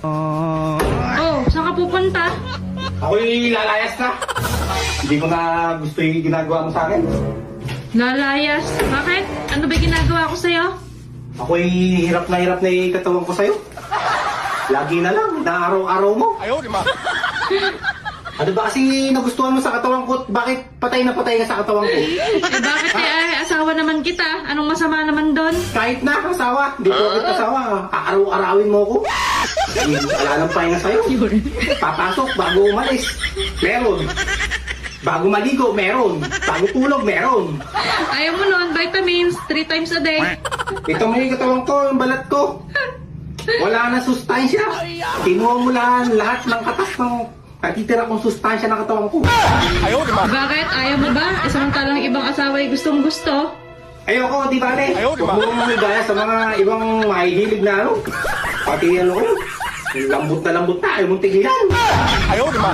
Oh, saan ka pupunta? Ako'y lalayas na. Hindi ko na gusto yung ginagawa mo sa akin. Lalayas. Bakit? Ano ba ginagawa ko sa'yo? Ako'y hirap na yung katawan ko sa'yo. Lagi na lang, araw-araw mo. Ayaw, di ba? Ano ba kasi nagustuhan mo sa katawan ko? Bakit patay na patay ka sa katawan ko? Eh bakit asawa naman kita? Anong masama naman doon? Kahit na, asawa. Hindi ko kita asawa. Aaraw-arawin mo ko. Wala nang pahinga sa'yo. Papasok bago umalis. Meron. Bago maligo, meron. Bago tulog, meron. Ayaw mo nun, vitamins, 3 times a day. Ito mo yung katawan ko, yung balat ko. Wala na sustansya. Kinuha mo lang lahat ng katas ng katitira kong sustansya ng katawan ko. Ayaw, di ba? Bakit? Ayaw mo ba? E samantalang ibang asawa ay gustong gusto. Ayoko, di ba, Le? Ayaw, di ba? Huwag mo mamigaya sa mga ibang mahihilig na ano. Pati ano ko, lambot na ayaw mong tigilan. Ayaw, di ba?